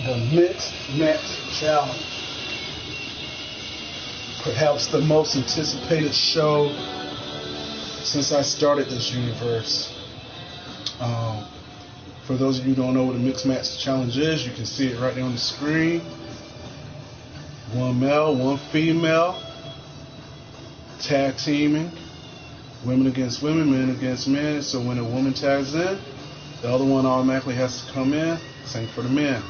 the Mixed Match Challenge. Perhaps the most anticipated show since I started this universe. For those of you who don't know what a Mixed Match Challenge is, you can see it right there on the screen. One male, one female, tag teaming, women against women, men against men. So when a woman tags in, the other one automatically has to come in. Same for the men.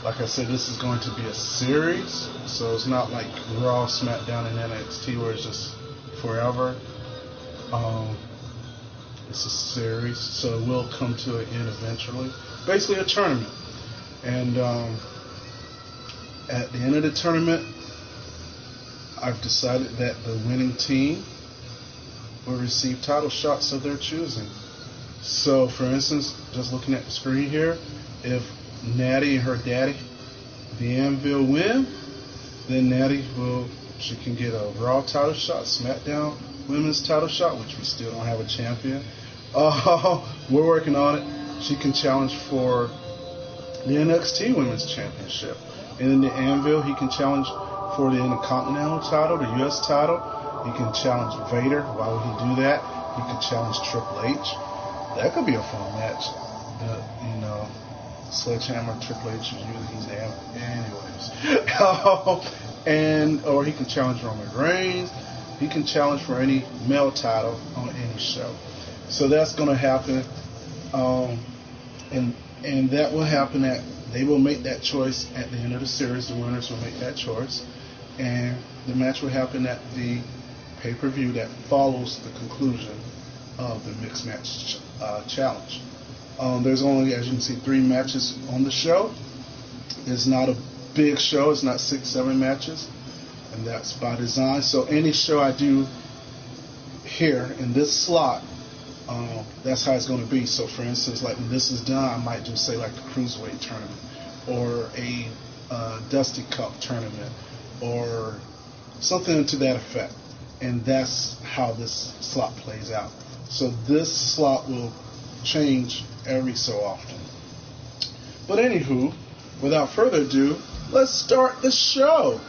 Like I said, this is going to be a series, so it's not like Raw, SmackDown, and NXT where it's just forever. It's a series, so it will come to an end eventually. Basically a tournament. And at the end of the tournament, I've decided that the winning team will receive title shots of their choosing. So, for instance, just looking at the screen here, if Natty and her daddy, the Anvil, win, then Natty she can get a Raw title shot, SmackDown Women's title shot, which we still don't have a champion. We're working on it. She can challenge for the NXT Women's Championship. And then the Anvil, he can challenge for the Intercontinental title, the U.S. title. He can challenge Vader. Why would he do that? He could challenge Triple H. That could be a fun match. Sledgehammer, Triple H, he's the anyways. Or he can challenge Roman Reigns. He can challenge for any male title on any show. So that's going to happen, and that will happen they will make that choice at the end of the series. The winners will make that choice, and the match will happen at the pay-per-view that follows the conclusion of the Mixed Match Challenge. There's only, as you can see, 3 matches on the show. It's not a big show. It's not 6-7 matches, and that's by design. So any show I do here in this slot, that's how it's going to be. So for instance, like when this is done, I might just say like the Cruiserweight tournament or a Dusty Cup tournament or something to that effect. And that's how this slot plays out. So this slot will change every so often. But anywho, without further ado, let's start the show.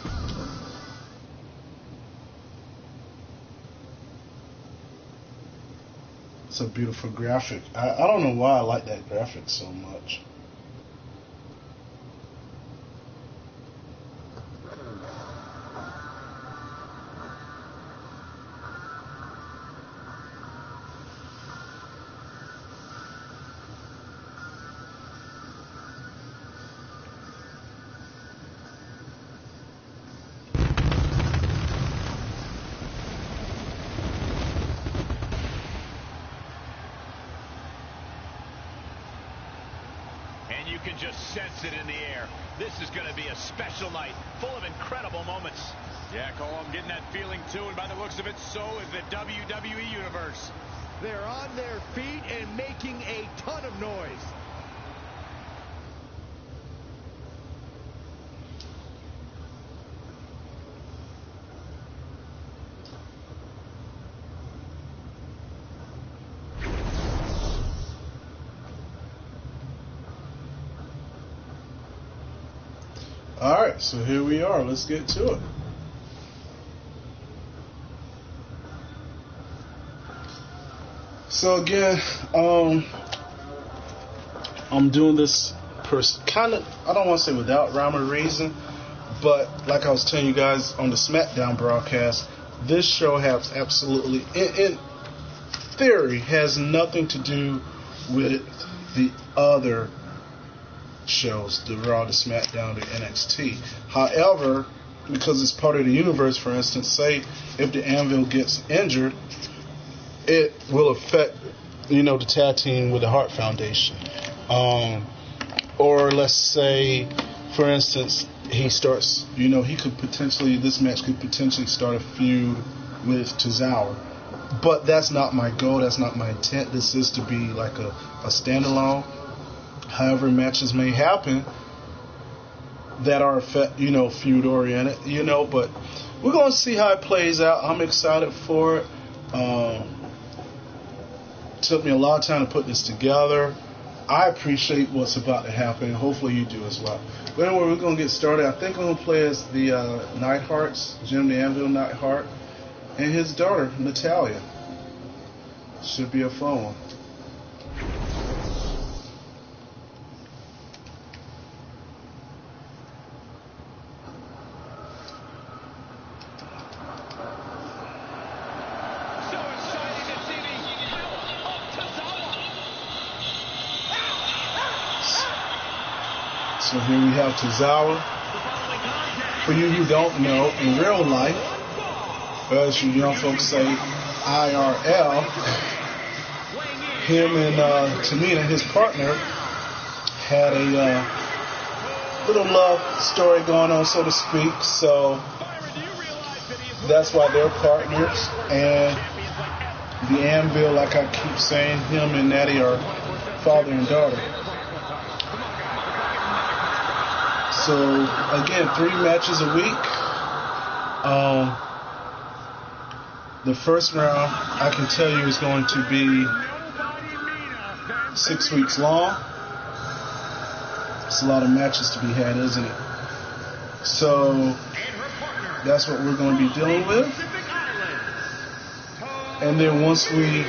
It's a beautiful graphic. I don't know why I like that graphic so much. You can just sense it in the air. This is going to be a special night, full of incredible moments. Yeah, Cole, I'm getting that feeling too, and by the looks of it, so is the WWE Universe. They're on their feet and making a ton of noise. Alright, so here we are. Let's get to it. So again, I'm doing this kind of, I don't want to say without rhyme or reason, but like I was telling you guys on the SmackDown broadcast, this show has absolutely, in theory, has nothing to do with the other shows, the Raw, the SmackDown, the NXT. However, because it's part of the universe, for instance, say if the Anvil gets injured, it will affect, the tag team with the Hart Foundation. Or let's say, for instance, he starts, he could potentially, this match could potentially start a feud with Tozawa. But that's not my goal, that's not my intent. This is to be like a standalone. However, matches may happen that are, feud oriented, but we're going to see how it plays out. I'm excited for it. Took me a lot of time to put this together. I appreciate what's about to happen, and hopefully you do as well. But anyway, we're going to get started. I think I'm going to play as the Neidharts, Jim the Anvil Neidhart, and his daughter, Natalia. Should be a fun one. So here we have Tozawa. For you who don't know, in real life, as you young folks say, IRL, him and Tamina, his partner, had a little love story going on, so to speak. So that's why they're partners. And the Anvil, like I keep saying, him and Natty are father and daughter. So, again, 3 matches a week. The first round, I can tell you, is going to be 6 weeks long. It's a lot of matches to be had, isn't it? So, that's what we're going to be dealing with. And then once we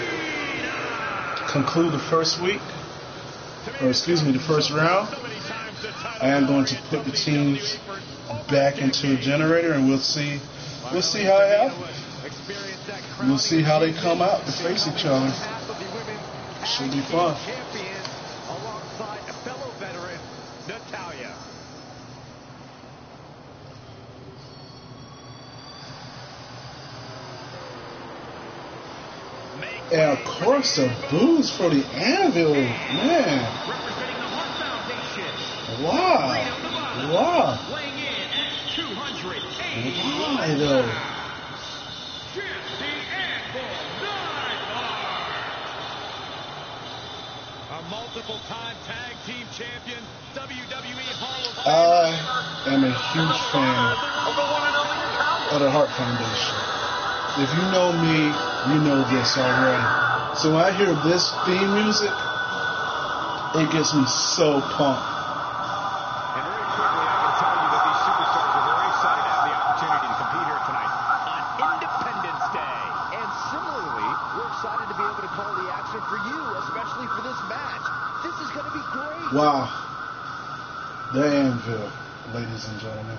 conclude the first week, or excuse me, the first round, I am going to put the teams back into a generator, and we'll see how it happens. We'll see how they come out to face each other. Should be fun. And of course, the boos for the Anvil, man. Wow. Why though? A multiple-time tag team champion, WWE Hall of I am a huge fan of the Hart Foundation. If you know me, you know this already. So when I hear this theme music, it gets me so pumped. Wow. The Anvil, ladies and gentlemen.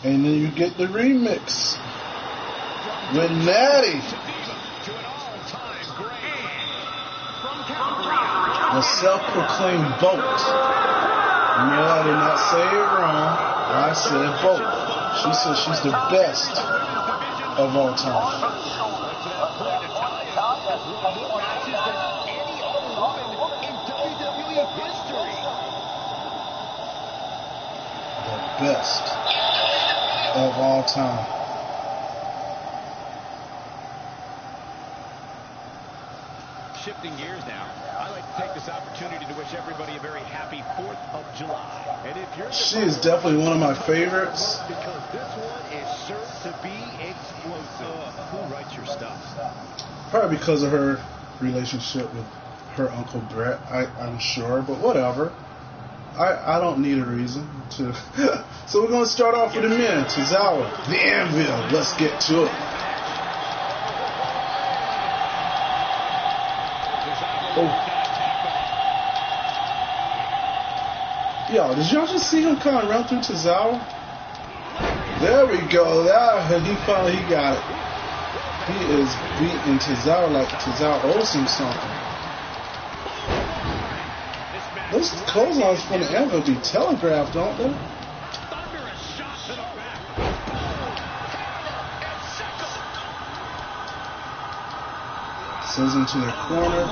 And then you get the remix with Natty. The self-proclaimed vote. No, I did not say it wrong. I said vote. She said she's the best of all time. Best of all time. Shifting gears now, I'd like to take this opportunity to wish everybody a very happy 4th of July. And if you're she is definitely one of my favorites. Because this one is sure to be explosive. Who writes your stuff? Probably because of her relationship with her Uncle Brett, I'm sure, but whatever. I don't need a reason to. So we're going to start off with the men. Tozawa, the Anvil. Let's get to it. Oh. Yo, did y'all just see him kind of run through Tozawa? There we go. He finally got it. He is beating Tozawa like Tozawa owes him something. Those clotheslines from the Anvil be telegraphed, don't they? Sends him to the corner.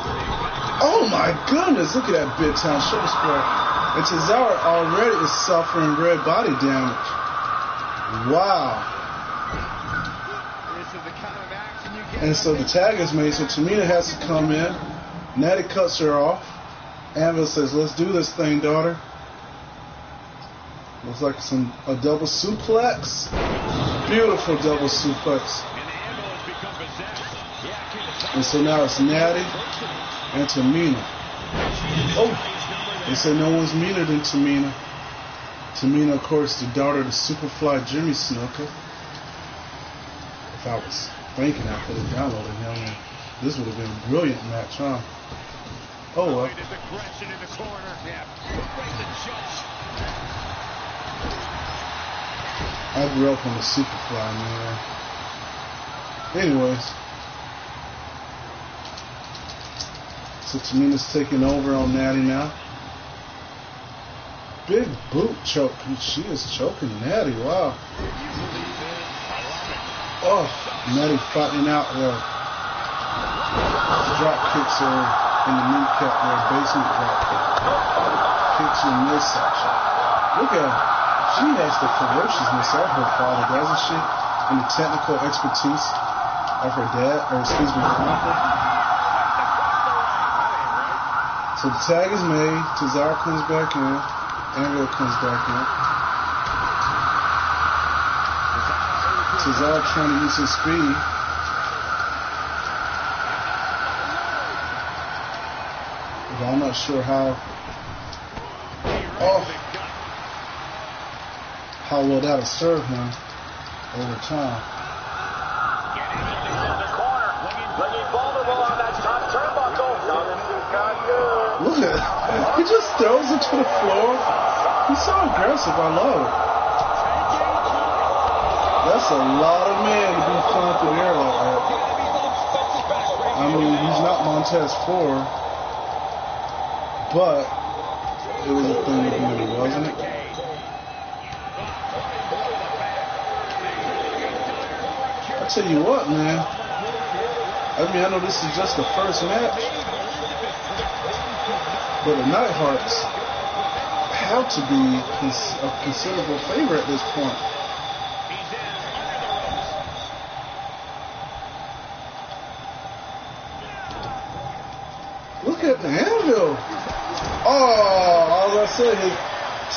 Oh my goodness, look at that big time shoulder square. And Tozawa already is suffering red body damage. Wow. And so the tag is made, so Tamina has to come in. Natty cuts her off. Anvil says, let's do this thing, daughter. Looks like a double suplex. Beautiful double suplex. And so now it's Natty and Tamina. Oh, they say no one's meaner than Tamina. Tamina, of course, the daughter of the Superfly Jimmy Snuka. If I was thinking, I could have downloaded him. And this would have been a brilliant match, huh? Oh well. I grew up on the Superfly, man. Anyways, so Tamina's taking over on Natty now. Big boot choke. She is choking Natty. Wow. Oh, Natty fighting out there. Drop kicks her in the kneecap there. Basement drop kick. Kicks in midsection. Look at her. She has the ferociousness of her father, doesn't she? And the technical expertise of her dad, or excuse me, her uncle. So the tag is made. Cesaro comes back in. Anvil comes back in. Cesaro trying to use his speed. But I'm not sure how well that'll serve him over time. Look at it. He just throws it to the floor. He's so aggressive. I love it. That's a lot of men to be flying through the air like that. I mean, he's not Montez Ford, but it was a thing of beauty, wasn't it? I tell you what, man. I mean, I know this is just the first match, but the Nighthearts have to be a considerable favorite at this point. Look at the Anvil. Oh, as I said, his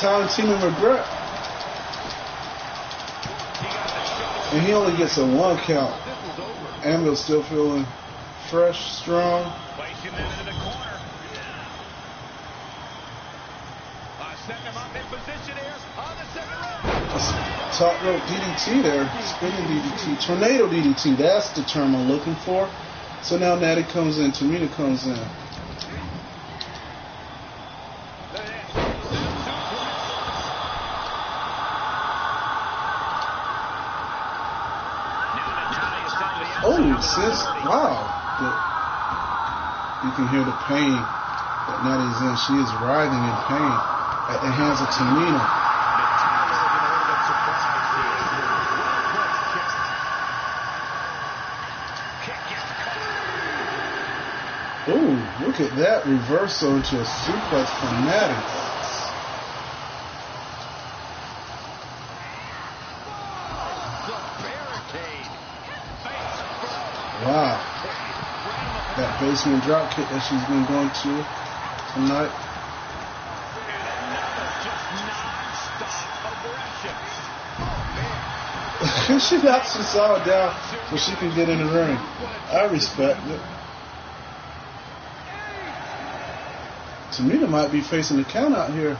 talented team of regret. And he only gets a 1 count. Anvil's still feeling fresh, strong. Placing them into the corner. Setting him up in position here on the second rope. Top rope DDT there. Spinning DDT. Tornado DDT. That's the term I'm looking for. So now Natty comes in. Tamina comes in. Oh, sis, wow. You can hear the pain that Natty's in. She is writhing in pain at the hands of Tamina. Oh, look at that reversal into a suplex from Natty. Wow. That basement drop kick that she's been going to tonight. She knocks us all down so she can get in the ring. I respect it. Tamina might be facing the count out here.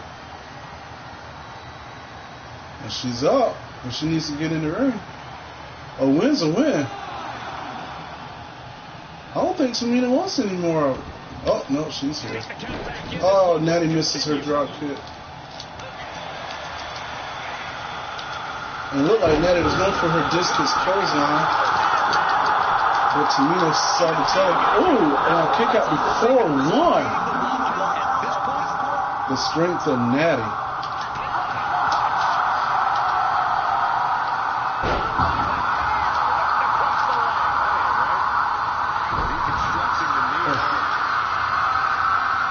And she's up, but she needs to get in the ring. A win's a win. I don't think Tamina wants any more of it. Oh, no, she's here. Oh, Natty misses her drop kick. And it looked like Natty was going for her discus clothesline. But Tamina saw the tag. Oh, and a kick out before 1. The strength of Natty.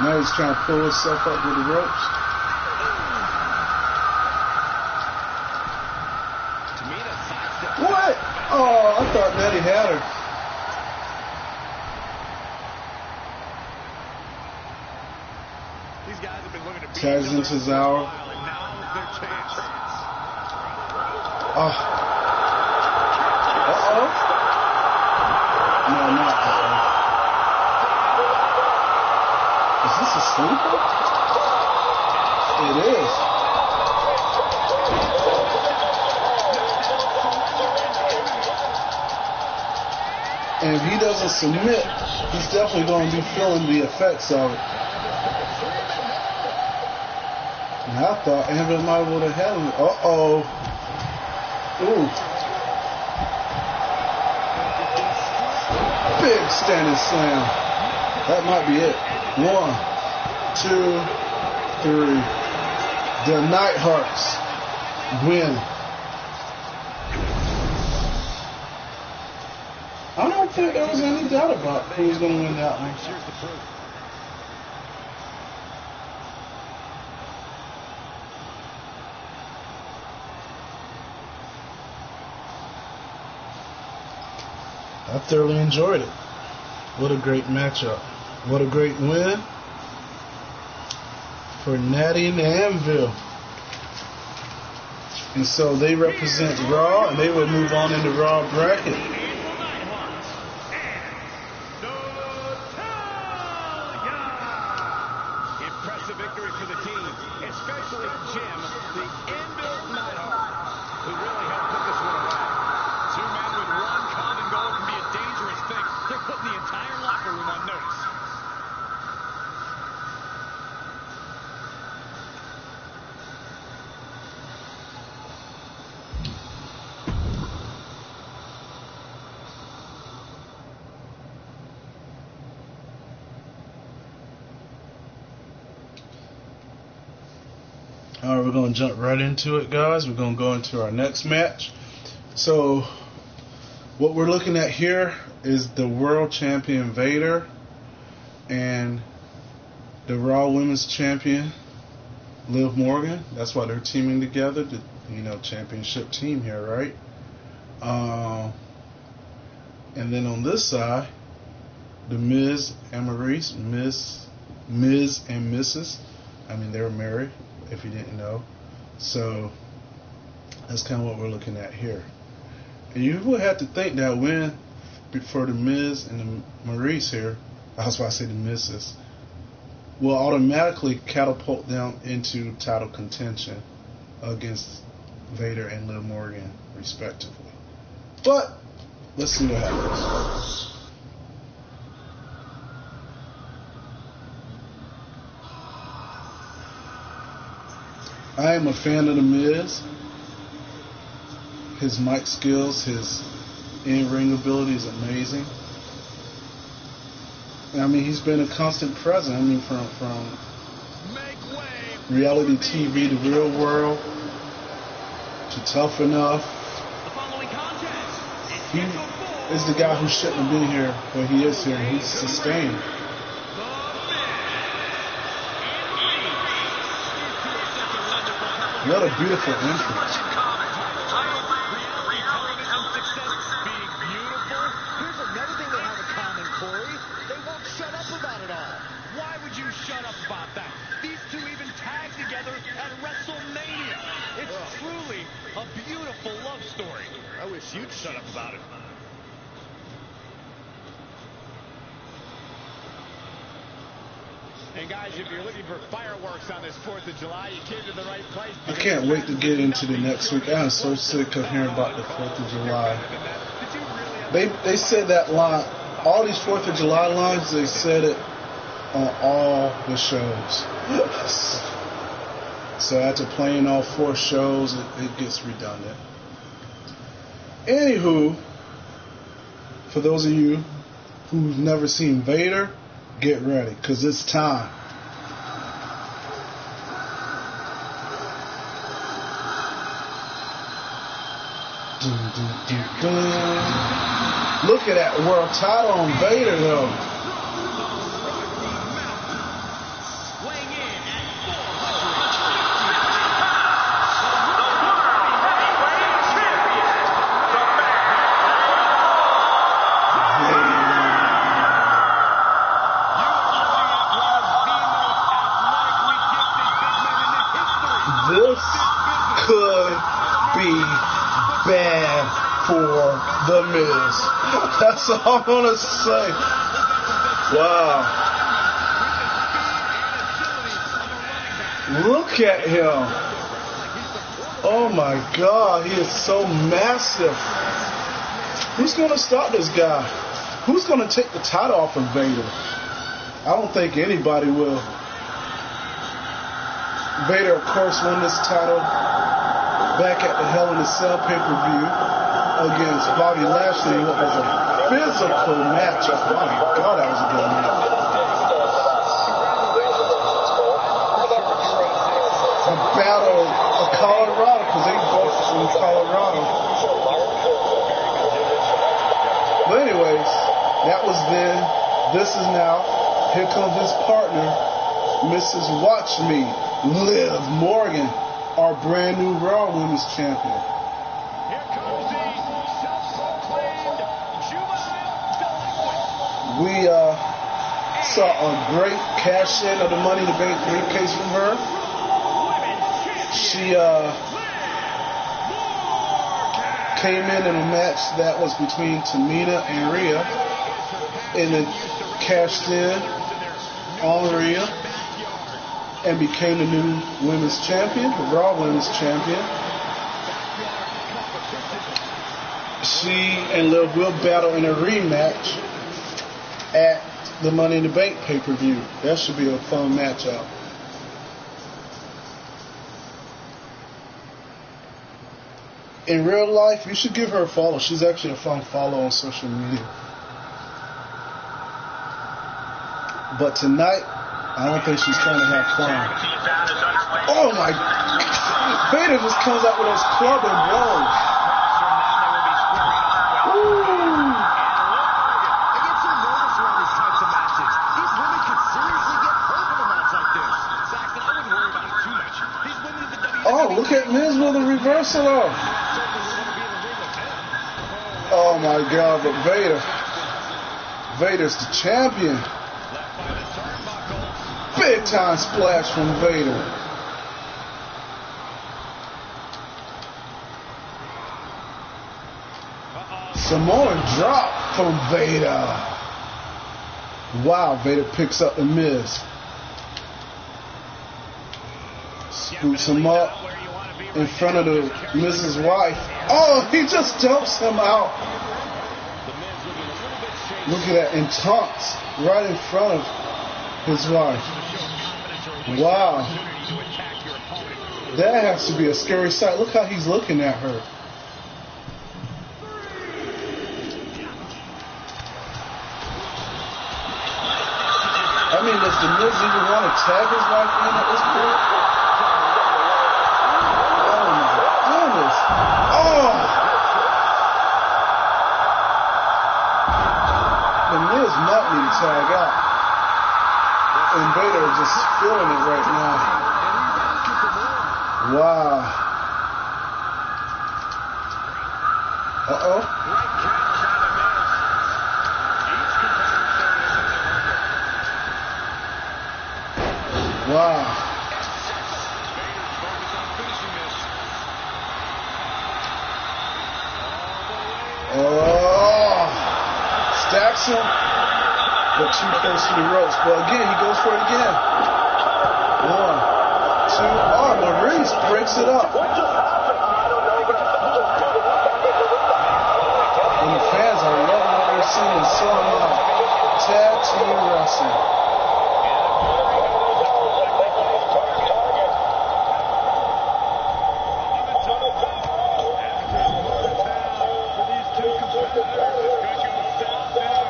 Now he's trying to pull himself up with the ropes. What? Oh, I thought Natty had her. These guys have been looking to beat Tags into Cesaro. Oh. Uh-oh. No, not. Is this a sleeper? It is. And if he doesn't submit, he's definitely going to be feeling the effects of it. And I thought Anvil might would have had him. Uh-oh. Ooh. Big standing slam. That might be it. 1, 2, 3. The Nighthawks win. I don't think there was any doubt about who was going to win that one. Here's the proof. I thoroughly enjoyed it. What a great matchup. What a great win for Natty and Anvil. And so they represent Raw, and they will move on in the Raw bracket. Impressive victory for the team, especially Jim, the inbuilt Nighthawk, who really helped put this one away. Two men with one common goal can be a dangerous thing. They're putting the entire locker room on notice. All right, we're going to jump right into it, guys. We're going to go into our next match. So, what we're looking at here is the World Champion Vader and the Raw Women's Champion Liv Morgan. That's why they're teaming together, the championship team here, right? And then on this side, the Miz and Maurice, Miz and Mrs. I mean, they're married, if you didn't know. So that's kind of what we're looking at here. And you would have to think that win for the Miz and the Maurice here, that's why I say the Mrs., will automatically catapult them into title contention against Vader and Liv Morgan, respectively. But let's see what happens. I am a fan of The Miz. His mic skills, his in-ring ability is amazing. I mean, he's been a constant presence. I mean, from reality TV to Real World to Tough Enough. He is the guy who shouldn't have been here, but he is here. He's sustained. What a beautiful entrance. Shut up about that. These two even tagged together at WrestleMania. It's truly a beautiful love story. I wish you'd shut up about it. And guys, if you're looking for fireworks on this 4th of July, you came to the right place. I can't wait to get into the next week. I am so sick of hearing about the 4th of July. They said that line, all these 4th of July lines, they said it on all the shows. So after playing all 4 shows, it gets redundant. Anywho, for those of you who've never seen Vader, get ready, because it's time. Dun, dun, dun, dun. Look at that world title on Vader, though. This could be bad for The Miz. That's all I'm gonna say. Wow. Look at him. Oh my God, he is so massive. Who's gonna stop this guy? Who's gonna take the title off of Vader? I don't think anybody will. Vader, of course, won this title back at the Hell in a Cell pay-per-view against Bobby Lashley in what was a physical match. Oh my God, that was a good match. A battle of Colorado, because they both from Colorado. But anyways, that was then. This is now. Here comes his partner, Mrs. Watch Me, Liv Morgan, our brand new Raw Women's Champion. Here comes the self-proclaimed juvenile delinquent. We saw a great cash in of the Money in the Bank briefcase from her. She came in a match that was between Tamina and Rhea, and then cashed in on Rhea and became the new women's champion, the Raw Women's Champion. She and Liv will battle in a rematch at the Money in the Bank pay-per-view. That should be a fun matchup. In real life, you should give her a follow. She's actually a fun follow on social media. But tonight, I don't think she's trying to have fun. Oh my God. Vader just comes out with those club and blows. Ooh. I get so nervous around these types of matches. These women could seriously get hurt in a match like this. Saxton, I wouldn't worry about it too much. These women in the WWE... Oh, look at Miz with a reversal off. Oh my God, but Vader's the champion. Big time splash from Vader. Samoan drop from Vader. Wow, Vader picks up the Miz. Scoots him up in front of the Miz's wife. Oh, he just dumps him out. Look at that, and taunts right in front of his wife. Wow. That has to be a scary sight. Look how he's looking at her. I mean, does the Miz even want to tag his wife in at this point? Oh my goodness. Oh! The Miz might need to tag out. And Vader is just feeling it right now. Wow. Uh-oh. Wow. Oh. Stacks him. But too close to the ropes. But again, he goes for it again. 1, 2. Oh, Maurice breaks it up. And the fans are loving what they're seeing so much. Tag team wrestling.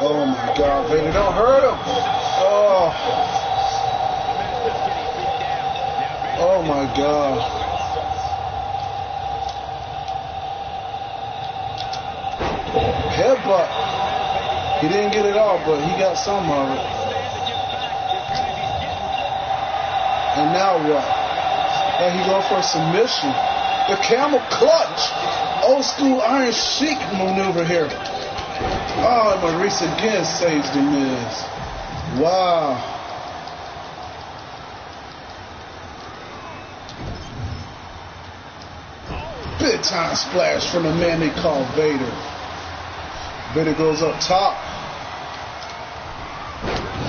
Oh my God, Vader, don't hurt him. Oh. Oh my God. Headbutt. He didn't get it all, but he got some of it. And now what? And he going for a submission. The camel clutch. Old school Iron Sheik maneuver here. Oh, and Maurice again saves the Miz. Wow. Big time splash from the man they call Vader. Vader goes up top.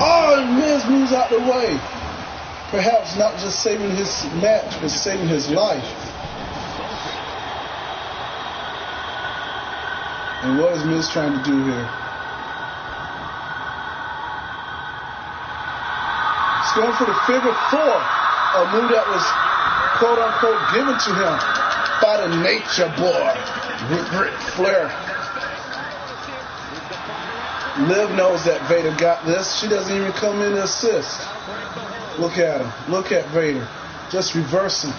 Oh, and Miz moves out the way. Perhaps not just saving his match, but saving his life. And what is Miz trying to do here? He's going for the figure 4, a move that was quote-unquote given to him by the Nature Boy, Ric Flair. Liv knows that Vader got this. She doesn't even come in to assist. Look at him. Look at Vader. Just reversing.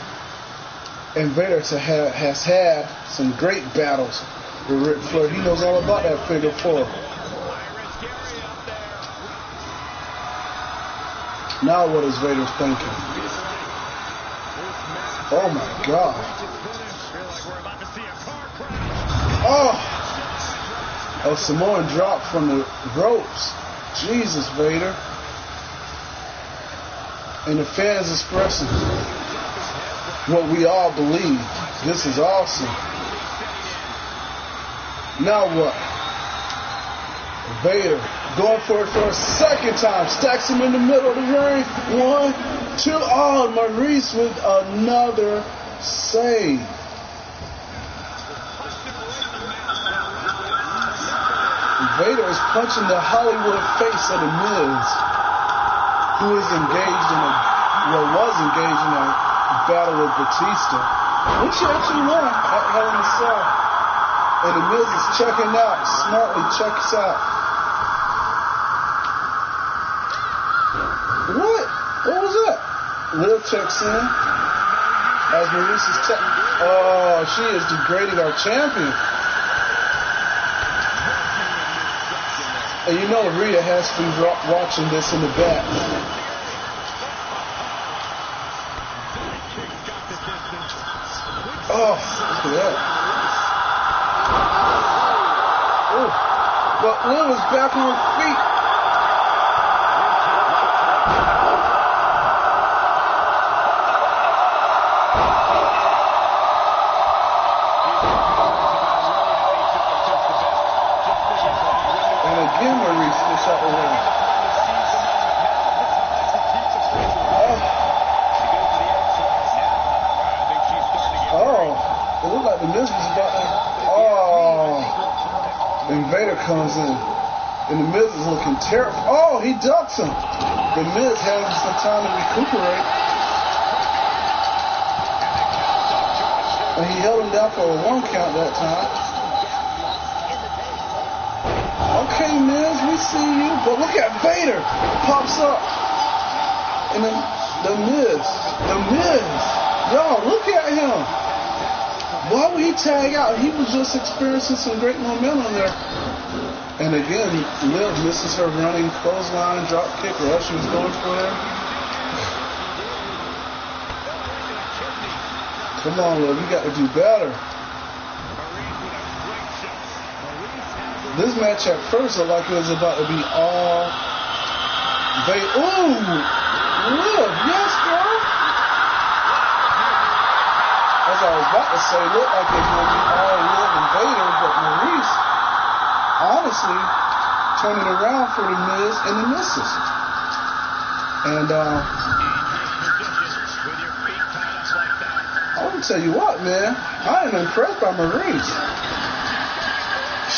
And Vader has had some great battles with Ric Flair. He knows all about that figure 4. Now what is Vader thinking? Oh my God. Oh! A Samoan drop from the ropes. Jesus, Vader. And the fans expressing what we all believe. This is awesome. Now what? Vader going for it for a second time. Stacks him in the middle of the ring. 1, 2. Oh, Maurice with another save. Vader is punching the Hollywood face of the Miz, who is engaged in was engaged in a battle with Batista, which he actually won at Hell in a Cell. And the Miz is checking out, smartly checks out. What was that? Liv checks in as Maurice is checking. Oh, she is degrading our champion. And you know Rhea has to be watching this in the back. Oh, look at that. Oh, but Liv is back on her feet. Again, Maurice gets out the way. Oh, it looked like the Miz was about to. Oh, and Vader comes in, and the Miz is looking terrible. Oh, he ducks him. The Miz having some time to recuperate, and he held him down for a 1 count that time. Okay, Miz, we see you, but look at Vader pops up, and then the Miz, y'all, look at him. Why would he tag out? He was just experiencing some great momentum there. And again, Liv misses her running clothesline, drop kick, or else she was going for it. Come on, Liv, you got to do better. This match at first looked like it was about to be all ooh, Liv, yes, girl. As I was about to say, looked like it was going to be all Liv and Vader, but Maurice, honestly, turning around for the Miz and the Misses. And I'm gonna tell you what, man, I am impressed by Maurice.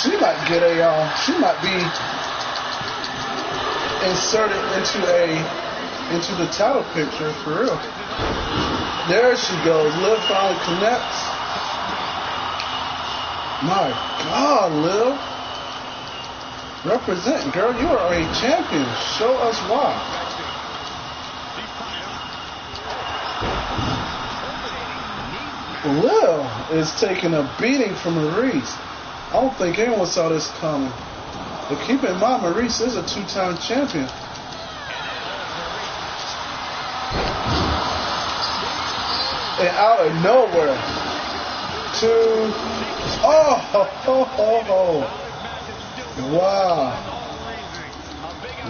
She might get she might be inserted into the title picture for real. There she goes. Liv finally connects. My God, Liv. Represent, girl. You are a champion. Show us why. Liv is taking a beating from Maurice. I don't think anyone saw this coming. But keep in mind, Maurice is a 2-time champion. And out of nowhere,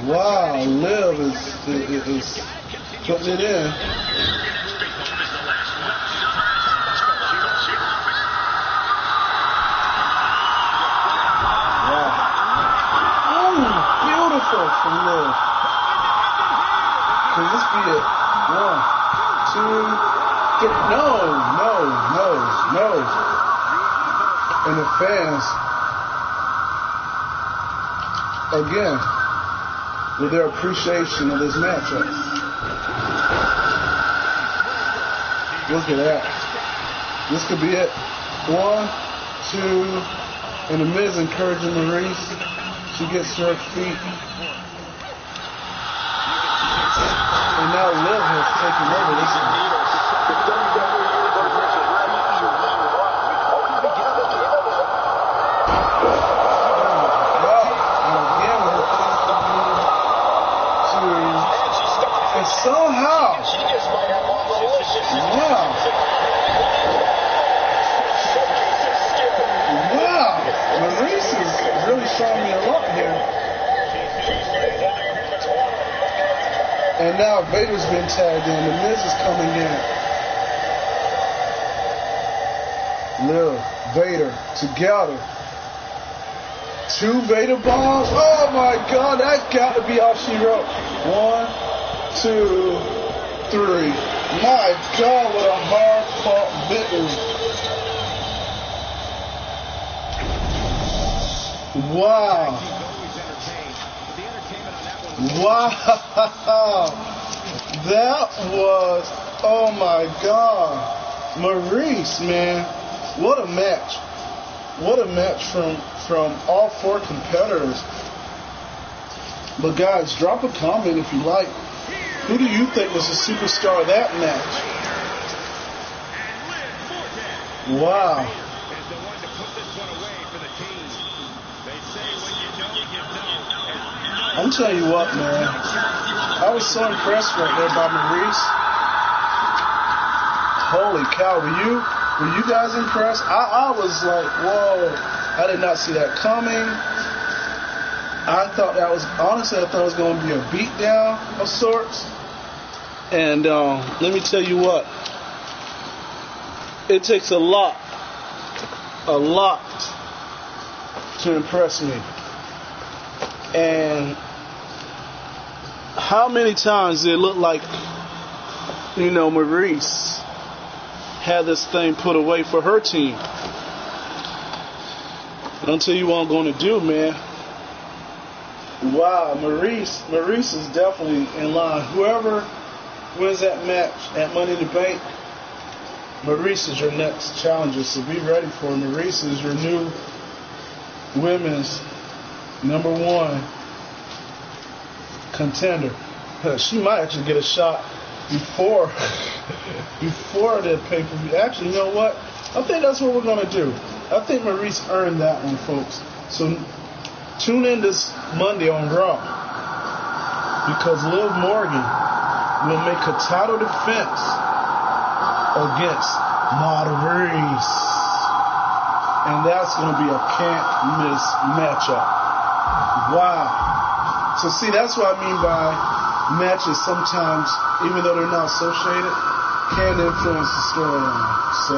wow, Liv is putting it in. Wow. beautiful from Liv. Can this be it? 1, 2, 3. No. And the fans, again, with their appreciation of this matchup. Look at that. This could be it. 1, 2, and the Miz encouraging Maurice. She gets to her feet. And now Liv has taken over this one. And somehow, wow, Maurice is really showing me a lot here. And now Vader's been tagged in. The Miz is coming in. Liv, Vader, together. 2 Vader bombs. Oh my God, that got to be all she wrote. 1, 2, 3. My God, what a hard-fought victory. Wow. Wow. That was, oh my God. Maurice, man. What a match. What a match from all 4 competitors. But guys, drop a comment if you like. Who do you think was the superstar of that match? Wow. I'm telling you what, man. I was so impressed right there by Maurice. Holy cow, were you guys impressed? I was like, whoa. I did not see that coming. I thought it was going to be a beatdown of sorts. And let me tell you what. It takes a lot to impress me. And how many times did it look like, Maurice had this thing put away for her team? And I'll tell you what I'm going to do, man. Wow, Maurice is definitely in line. Whoever wins that match at Money in the Bank, Maurice is your next challenger. So be ready for it. Maurice is your new women's #1 contender. She might actually get a shot before the pay-per-view. Actually, you know what? I think that's what we're going to do. I think Maurice earned that one, folks. So tune in this Monday on Raw, because Liv Morgan will make a title defense against Maurice. And that's going to be a can't-miss matchup. Wow. So see, that's what I mean by matches sometimes, even though they're not associated, can influence the storyline. So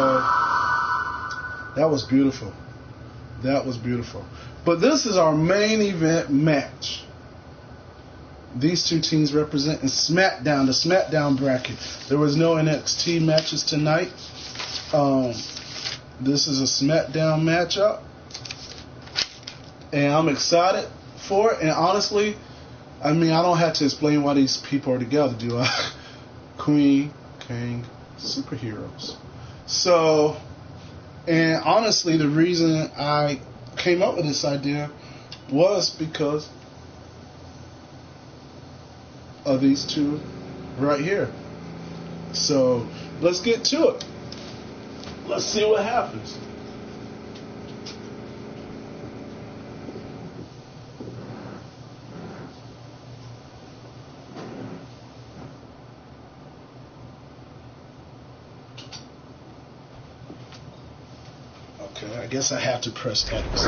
that was beautiful. That was beautiful. But this is our main event match. These 2 teams representing SmackDown, the SmackDown bracket. There was no NXT matches tonight. This is a SmackDown matchup. And I'm excited for it. And honestly, I don't have to explain why these people are together, do I? Queen, King, superheroes. So, and honestly, the reason I came up with this idea was because of these 2 right here. So let's get to it. Let's see what happens. Okay, I guess I have to press X.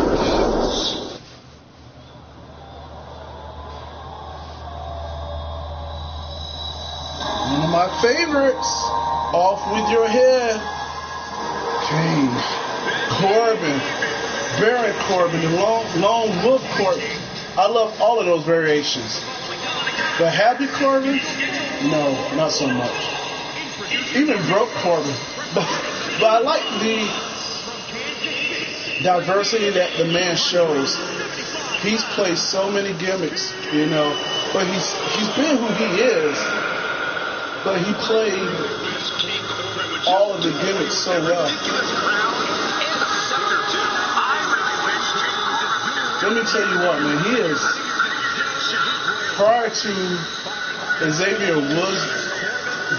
One of my favorites, Off With Your Head. King Corbin, Baron Corbin, the lone wolf I love all of those variations. But Happy Corbin, no, not so much. Even Broke Corbin. But I like the diversity that the man shows. He's played so many gimmicks, you know, but he's been who he is. But he played all of the gimmicks so well. Let me tell you what, man, he is, prior to Xavier Woods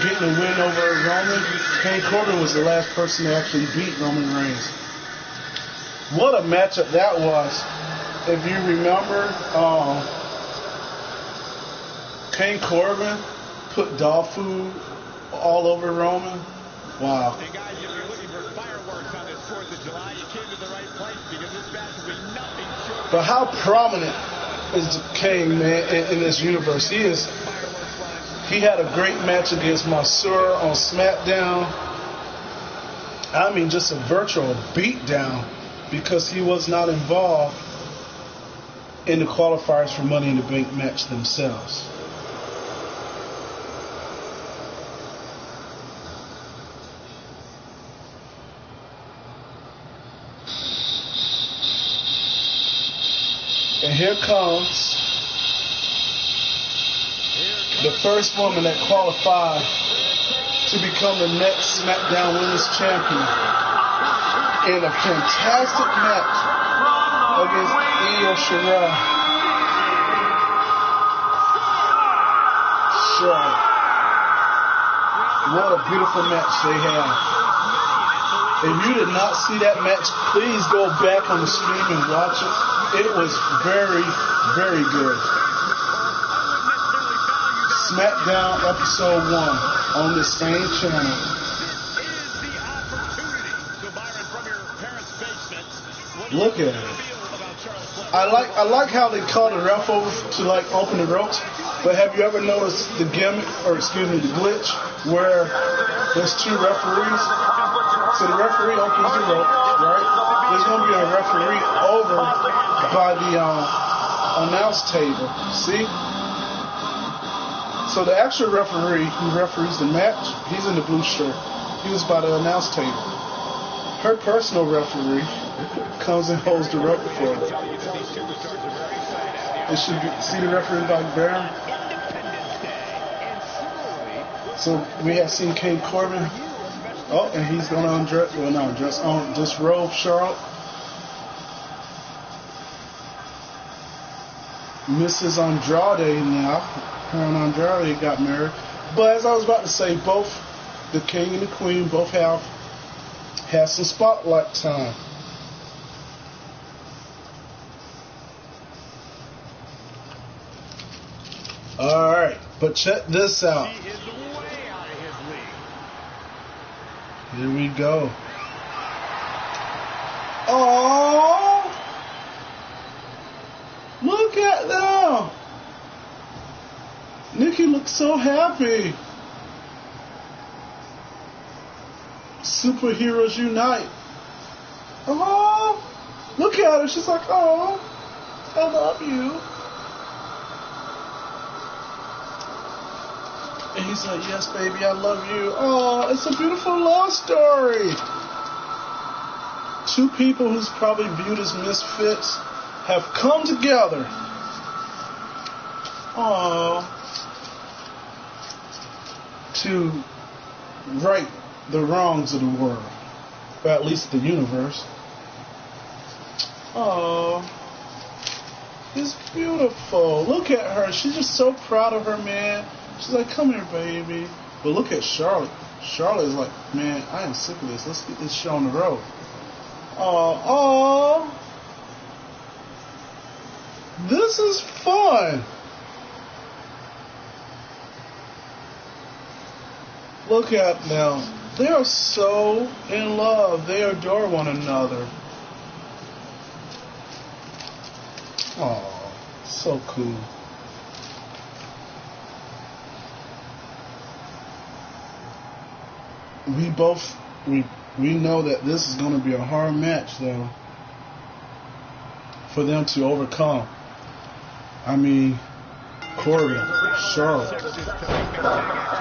getting a win over Roman, King Corbin was the last person to actually beat Roman Reigns. What a matchup that was. If you remember, King Corbin put dog food all over Roman. Wow. Hey guys, if you're looking for fireworks on this 4th of July, you came to the right place because this match will be nothing short of... But how prominent is the King, man, in this universe? He had a great match against Mansoor on SmackDown. I mean, just a virtual beatdown because he was not involved in the qualifiers for Money in the Bank match themselves. And here comes the first woman that qualified to become the next SmackDown Women's Champion in a fantastic match against Io Shirai. Charlotte. What a beautiful match they had. If you did not see that match, please go back on the stream and watch it. It was very, very good. SmackDown Episode 1 on the same channel. Look at it. I like how they call the ref over to like open the ropes, but have you ever noticed the gimmick, or excuse me, the glitch, where there's two referees? So the referee opens the rope, right? There's going to be a referee over by the announce table. See? So the actual referee who referees the match, he's in the blue shirt. He was by the announce table. Her personal referee comes and holds the rope for her. And she see the referee like Baron. So we have seen King Corbin. Oh, and he's going to undress, well, not undress, disrobe Charlotte. Mrs. Andrade now. Her and Andrade got married. But as I was about to say, both the King and the Queen both have had some spotlight time. Alright, but check this out. Here we go. Oh, look at them. Nikki looks so happy. Superheroes unite. Oh, look at her. She's like, oh, I love you. And he's like, yes, baby, I love you. Oh, it's a beautiful love story. Two people who's probably viewed as misfits have come together. Oh, to right the wrongs of the world, or at least the universe. Oh, it's beautiful. Look at her. She's just so proud of her man. She's like, come here, baby. But look at Charlotte. Charlotte is like, man, I am sick of this. Let's get this show on the road. Oh, this is fun. Look at them. They are so in love. They adore one another. Oh, so cool. We know that this is going to be a hard match, though, for them to overcome. I mean, Corbin, Charlotte.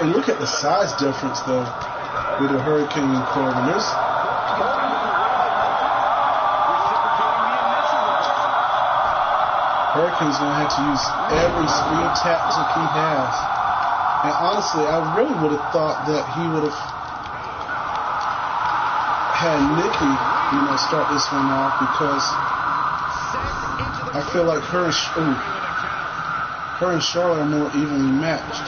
And look at the size difference, though, with the Hurricane and Corbin. Hurricane's going to have to use every speed tactic he has. And honestly, I really would have thought that he would have had Nikki, start this one off, because I feel like her and Charlotte are more evenly matched.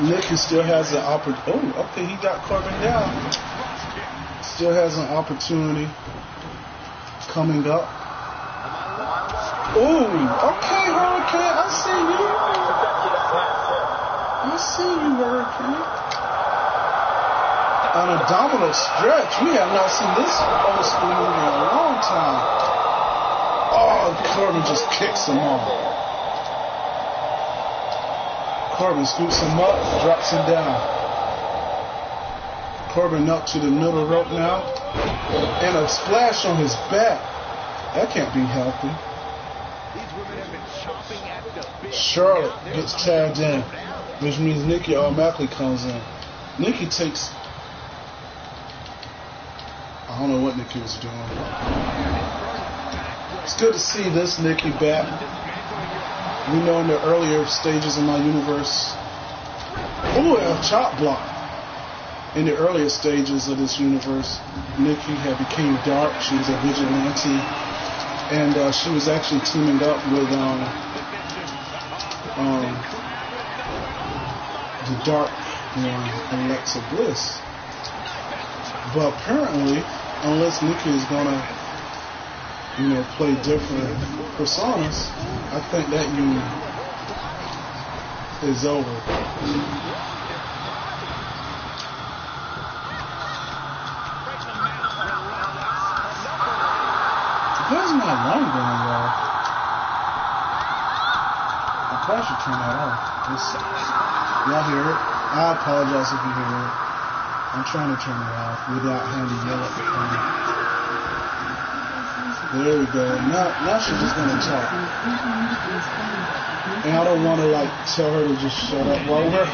Nikki still has an opportunity. Oh, okay, he got Corbin down. Still has an opportunity coming up. Oh, okay, Hurricane, I see you. I see you, Hurricane. On a domino stretch, we have not seen this old school movie in a long time. Oh, Corbin just kicks him off. Corbin scoops him up, drops him down. Corbin up to the middle rope now. And a splash on his back. That can't be healthy. Charlotte gets tagged in, which means Nikki automatically comes in. Nikki takes... I don't know what Nikki was doing. It's good to see this Nikki back. We know in the earlier stages of my universe... Oh, a chop block. In the earlier stages of this universe, Nikki had became dark. She was a vigilante. And she was actually teaming up with the Dark One, Alexa Bliss. But apparently, unless Nikki is gonna, play different personas, I think that union is over. Where's my alarm going, y'all? I probably should turn that off. Y'all hear it? I apologize if you hear it. I'm trying to turn it off without having to yell at the phone. There we go. Now she's just gonna talk. And I don't want to tell her to just shut up while we're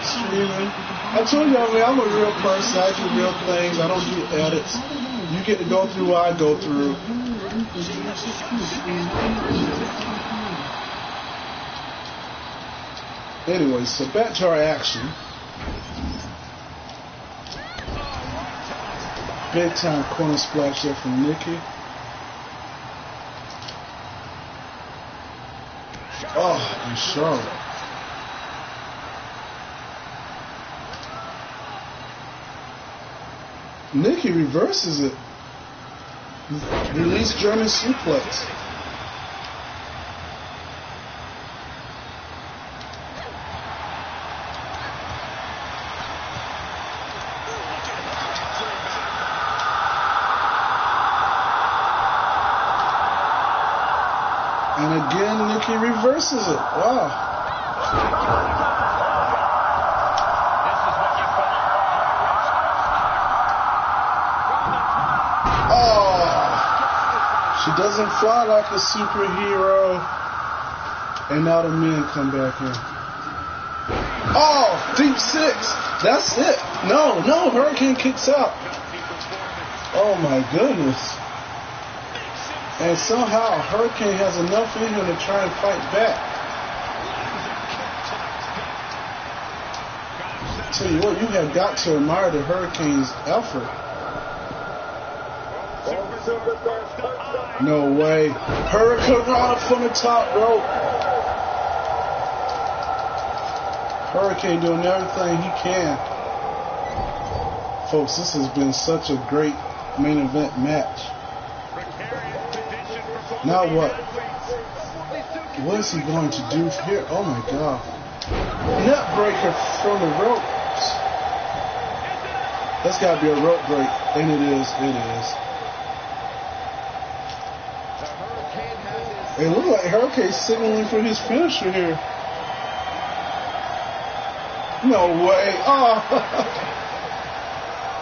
streaming. I told y'all, man, I'm a real person. I do real things. I don't do edits. You get to go through what I go through. Anyway, so back to our action. Big time corner splash there from Nikki. Oh, and Charlotte. Nikki reverses it. Release German suplex. And again, Nikki reverses it. Wow. She doesn't fly like a superhero. And now the men come back in. Oh, deep six. That's it. No, Hurricane kicks out. Oh my goodness. And somehow Hurricane has enough in him to try and fight back. Tell you what, you have got to admire the Hurricane's effort. No way. Hurricane Rana from the top rope. Hurricane doing everything he can. Folks, this has been such a great main event match. Now what? What is he going to do here? Oh my God. Net breaker from the ropes. That's got to be a rope break. And it is. It looks like Hurricane's signaling for his finisher here. No way. Oh.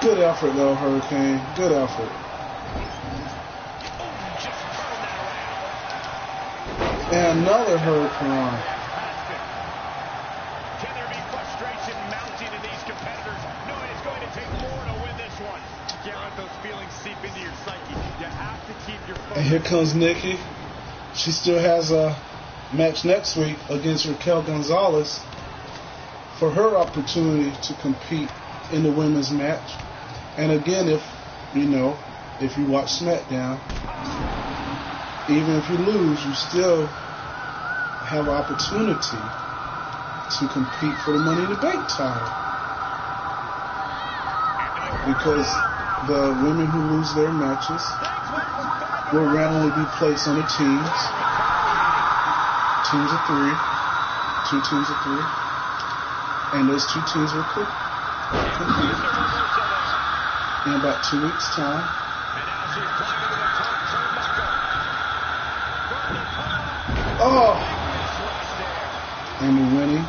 Good effort though, Hurricane. Good effort. And another hurricane. Can there be frustration mounting in these competitors, knowing it's going to take more to win this one? You can't let those feelings seep into your psyche. You have to keep your focus. And here comes Nikki. She still has a match next week against Raquel Gonzalez for her opportunity to compete in the women's match. And again, if you watch SmackDown, even if you lose, you still have an opportunity to compete for the Money in the Bank title. Because the women who lose their matches will randomly be placed on the teams. Teams of 3. 2 teams of 3. And those 2 teams will compete in about 2 weeks' time. Oh! And the winning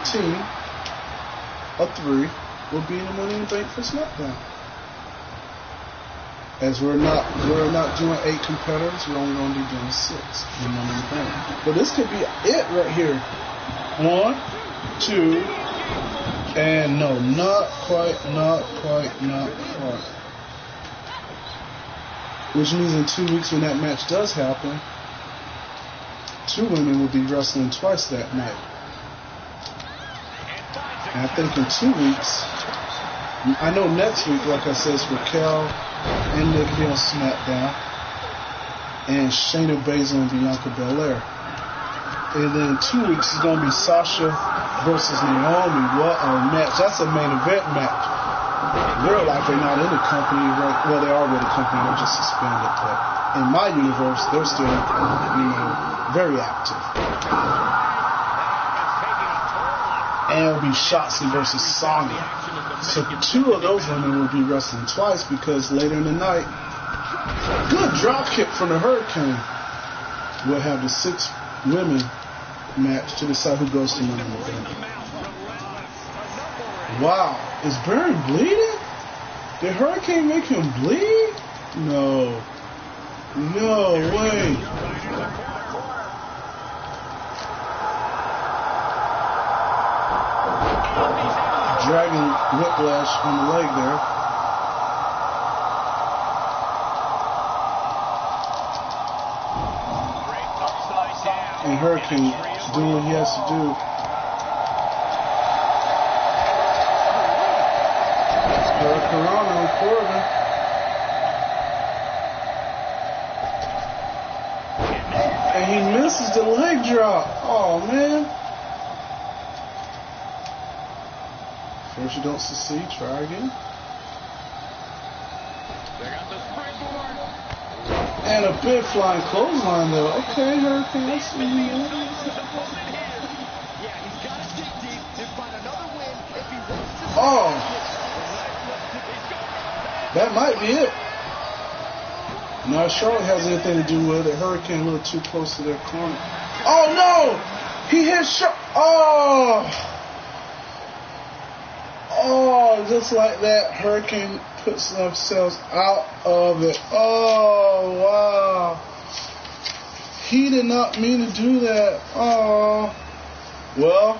team of 3 will be in the Money in the Bank for SmackDown. As we're not doing 8 competitors, we're only going to be doing 6 in Money in the Bank. But this could be it right here. 1, 2, and no, not quite. Which means in 2 weeks when that match does happen, 2 women will be wrestling twice that night. And I think in 2 weeks, I know next week, like I said, it's Raquel and Nikki on SmackDown, and Shayna Baszler and Bianca Belair. And then in 2 weeks, it's going to be Sasha versus Naomi. What a match. That's a main event match. They're like they're not in the company, right? Well, they are with the company. They're just suspended. But in my universe, they're still, very active. And it'll be Shotzi versus Sonya. So 2 of those women will be wrestling twice because later in the night, good drop kick from the Hurricane. We'll have the 6 women match to decide who goes to Money in the Bank. Wow, is Barry bleeding? Did Hurricane make him bleed? No way. Dragging Whiplash on the leg there. And Hurricane doing what he has to do. Corona on Corbin. And he misses the leg drop. Oh, man. First you don't succeed, try again. And a big flying clothesline though. Okay, Hurricane, let's see you. Oh! That might be it. Now, if Charlotte has anything to do with it, Hurricane a little too close to their corner. Oh no! He hit Charlotte. Oh, just like that, Hurricane puts themselves out of it. Oh, wow. He did not mean to do that. Oh. Well,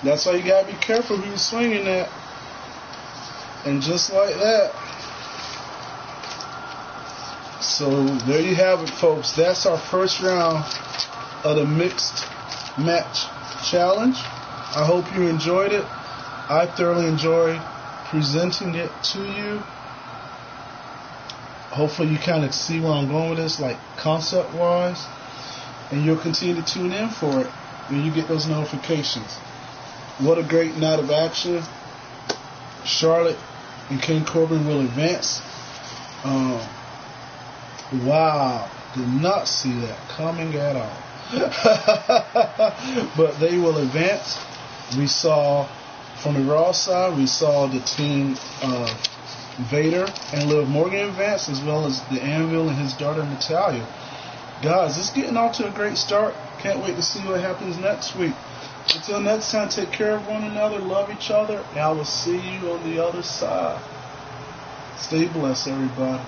that's why you got to be careful who you're swinging at. And just like that. So, there you have it, folks. That's our first round of the Mixed Match Challenge. I hope you enjoyed it. I thoroughly enjoyed presenting it to you. Hopefully you kind of see where I'm going with this, like concept-wise. And you'll continue to tune in for it when you get those notifications. What a great night of action. Charlotte and King Corbin will advance. Wow. Did not see that coming at all. But they will advance. We saw... From the Raw side, we saw the team of Vader and Liv Morgan advance, as well as the Anvil and his daughter Natalya. Guys, it's getting off to a great start. Can't wait to see what happens next week. Until next time, take care of one another, love each other, and I will see you on the other side. Stay blessed, everybody.